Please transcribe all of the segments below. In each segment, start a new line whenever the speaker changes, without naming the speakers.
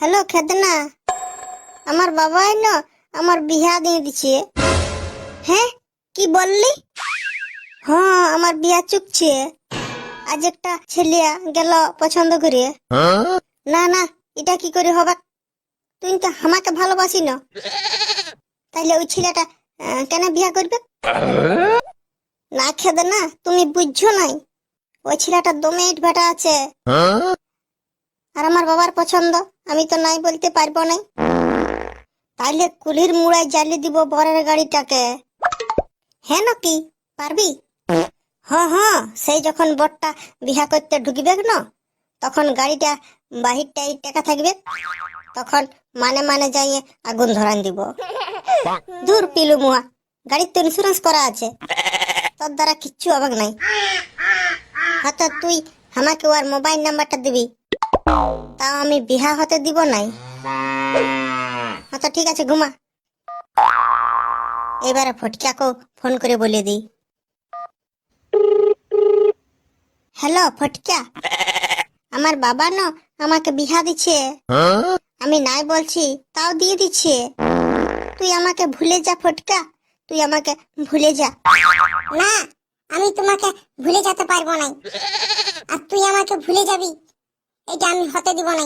Hello খেদনা, আমার বাবাই না আমার বিয়া দিয়ে দিছে। হ্যাঁ, কি বললি? হ্যাঁ, আমার বিয়া চুকছে। আজ একটা ছেলে গেল পছন্দ করে। না না, এটা কি করে হবে? তুই তো আমাকে ভালোবাসি না, তাইলে ওই ছেলেটা কেন বিয়া করবে? না খেদনা, তুমি বুঝছো নাই, ওই ছেলেটা দমে ইট ভাটা আছে। আর আমার বাবার পছন্দ আমি তো নাই বলতে পারবো না। তাইলে কুলির মুড়ায় জ্বালিয়ে দিব বরের গাড়িটাকে। হ্যাঁ নাকি পারবি? হ্যাঁ হ্যাঁ, সেই যখন বরটা বিহা করতে ঢুকবে না, তখন গাড়িটা বাহিরটাই টেকা থাকবে, তখন মানে মানে যাইয়ে আগুন ধরান দিব। দূর পিলু মুয়া, গাড়ির তো ইন্স্যুরেন্স করা আছে, তোর দ্বারা কিচ্ছু অবাক নাই। হয়তো তুই আমাকে ওর মোবাইল নাম্বারটা দিবি, তাও আমি বিহা হতে দিব নাই। আচ্ছা ঠিক আছে, ঘুমা। এবারে ফটকাকে ফোন করে বলে দিই। হ্যালো ফটকা, আমার বাবা না আমাকে বিহা দিচ্ছে। আমি নাই বলছি তাও দিয়ে দিচ্ছে। তুই আমাকে ভুলে যা ফটকা, তুই আমাকে ভুলে যা। না, আমি তোমাকে ভুলে যেতে পারবো না, আর তুই আমাকে ভুলে যাবি এটা আমি হতে দিব না।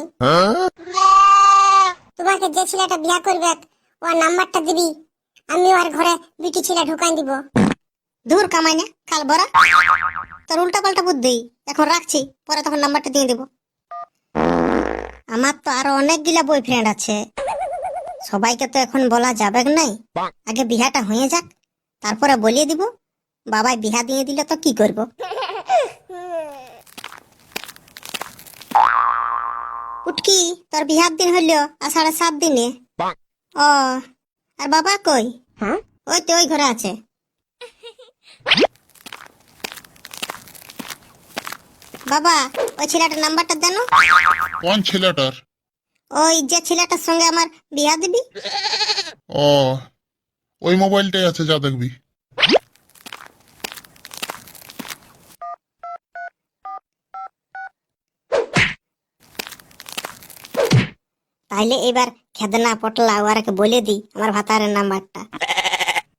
তোমাকে যে ছেলেটা বিয়া করবে ওর নাম্বারটা দিবি, আমি ওর ঘরে বিটি ছেলে ঢুকাই দিব। দূর কামাই না কাল বড়া, তোর উল্টা পাল্টা বুদ্ধি। এখন রাখছি, পরে তখন নাম্বারটা দিয়ে দেব। আমার তো আরো অনেকগুলা বয়ফ্রেন্ড আছে, সবাইকে তো এখন বলা যাবে নাই। আগে বিহাটা হয়ে যাক, তারপরে বলিয়ে দিব। বাবাই বিহা দিয়ে দিলে তো কি করব? উটকি, তোর বিহার দিন হইলো আষাঢ়ে 7 দিনে। ও, আর বাবা কই? ওই তো ওই ঘরে আছে। বাবা, ওই ছেলেটার নাম্বারটা দেন।
কোন ছেলেটার?
ওই যে ছেলেটার সঙ্গে আমার বিয়া দিবি।
ও, ওই মোবাইলটাই আছে, যা দেখবি।
তাইলে এবার খেদনা পটলা ওরাকে বলে দি আমার ভাতারের নাম্বারটা,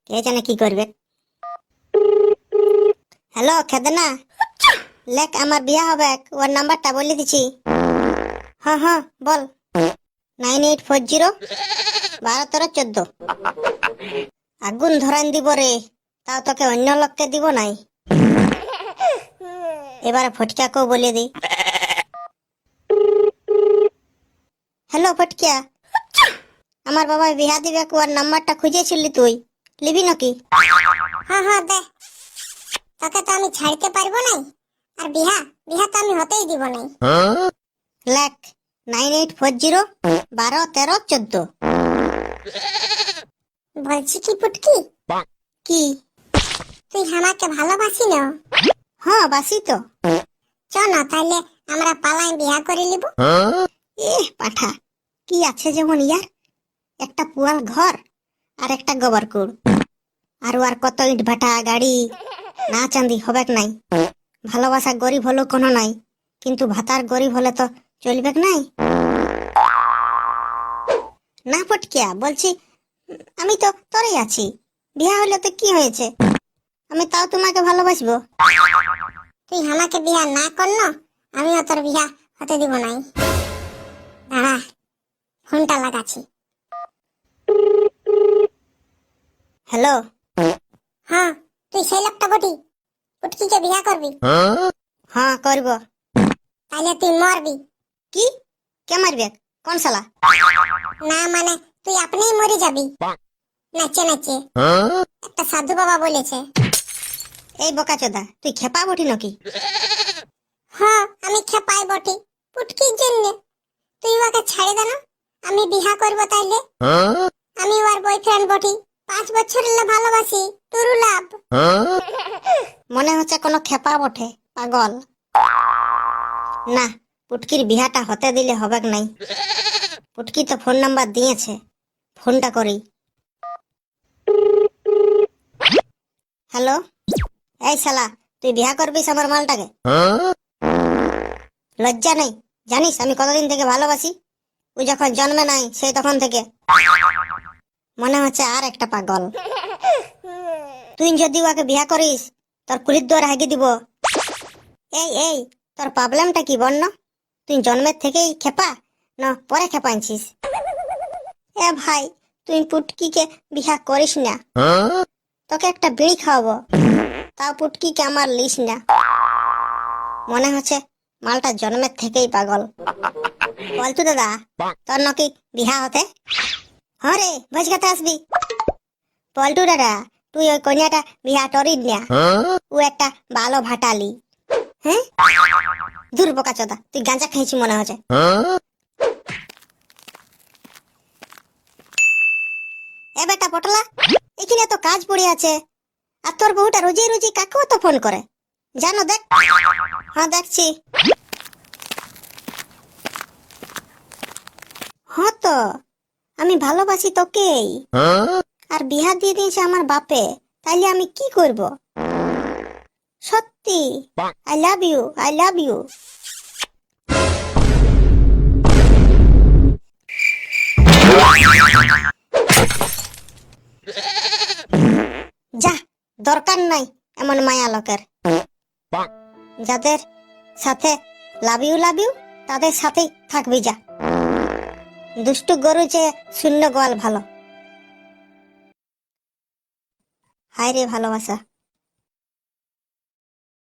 কে জানে কি করবে। হ্যালো খেদনা, লেখ আমার বিয়া হবে, ওর নাম্বারটা বলে দিছি। হ্যাঁ হ্যাঁ বল। 9840 12 13 14। আগুন ধরান দিব রে, তাও তোকে অন্য লোককে দিব নাই। এবারে ফটকাকেও বলে দি। হ্যালো ফটকিয়া, আমার বাবা বিহা দিবে, ওর নাম্বারটা খুঁজেছিলি তুই, লিবি নাকি? হ্যাঁ হ্যাঁ দে, তোকে তো আমি ছাড়তে পারবো না, আর বিহা বিহা তো আমি হতেই দিব না। লেখ 9840 12 13 14। বলছি কি পুটকি, কি তুই আমাকে ভালোবাসি না? হ্যাঁ বাসি তো। চ না তাইলে আমরা পালাই বিয়া করে নিব। এ পাঠা, কি আছে যেমন ইয়ার, একটা পুয়াল ঘর আর একটা গোবরকুড়, আর আর কত ইট ভাটা গাড়ি, না চাঁদি হবে নাই। ভালোবাসা গরিব হলো কোনো নাই, কিন্তু ভাতার গরিব হলে তো চলবে নাই। না ফটকিয়া, বলছি আমি তো তোরই আছি, বিয়া হলে তো কি হয়েছে, আমি তাও তোমাকে ভালোবাসবো। তুই আমাকে বিয়া না কর না, আমিও তোর বিয়া হতে দিব নাই। দাঁড়া, ফোনটা লাগাচ্ছি। হ্যালো, হ্যাঁ তুই সেই লোকটা বটি, পুটকিকে বিয়া করবি? হ্যাঁ করব। তাইলে তুই মরবি। কি? কে মারবে? কোন শালা? না মানে তুই আপনিই মরে যাবি, নাচে নাচে। একটা সাধু বাবা বলেছে। এই বোকাচোদা, তুই খেপা বটি নাকি? হ্যাঁ আমি খেপাই বটি, পুটকির জন্য। তুই ওকে ছাড়ে দে না, আমি বিয়া করব তাইলে। আমি ওর বয়ফ্রেন্ড বটি, 5 বছরের ভালোবাসি, তোর লাভ। মনে হচ্ছে কোনো খেপা বটে, পাগল। না, পুটকির বিহাটা হতে দিলে হবে নাই। পুটকি তো ফোন নাম্বার দিয়েছে, ফোনটা করি। হ্যালো, এই শালা, তুই বিয়া করবিস আমার মালটাকে? লজ্জা নেই? জানিস আমি কতদিন থেকে ভালোবাসি? ও যখন জন্মে নাই সেই তখন থেকে মনে হচ্ছে আর একটা পাগল। তুই যদি ওকে বিয়া করিস তোর কুলির দোয়ার হাগি দিব। এই এই তোর প্রবলেমটা কি বন্য? তুই জন্মের থেকেই খেপা না পরে খেপা আনছিস? এ ভাই তুই পুটকিকে বিয়া করিস না, তোকে একটা বিড়ি খাওয়াবো, তাও পুটকিকে আমার লিস না। মনে হচ্ছে মালটা জন্মের থেকেই পাগল। বলতু দাদা তোর নাকি বিহা হতে? হ্যাঁ রে ভোজ খেতে আসবি। পল্টু দাদা তুই ওই কন্যাটা বিয়া টরিস না, ও একটা ভালো ভাটালি। হ্যাঁ দূর বোকা চোদা, তুই গাঁজা খেয়েছি মনে হচ্ছে। এ বেটা পটলা, এখানে তো কাজ পড়ে আছে, আর তোর বউটা রোজি রোজি কাকেও তো ফোন করে, জানো দেখ। হ্যাঁ দেখছি। হ্যাঁ তো আমি ভালোবাসি তোকেই, আর বিয়া দিয়ে দিয়েছে আমার বাপে, তাইলে আমি কি করব? সত্যি I love you, I love you. যা, দরকার নাই এমন মায়া লোকের। যাদের সাথে লাভ ইউ তাদের সাথেই থাকবি যা। দুষ্টু গরু চেয়ে শূন্য গোয়াল ভালো। হায় রে ভালোবাসা।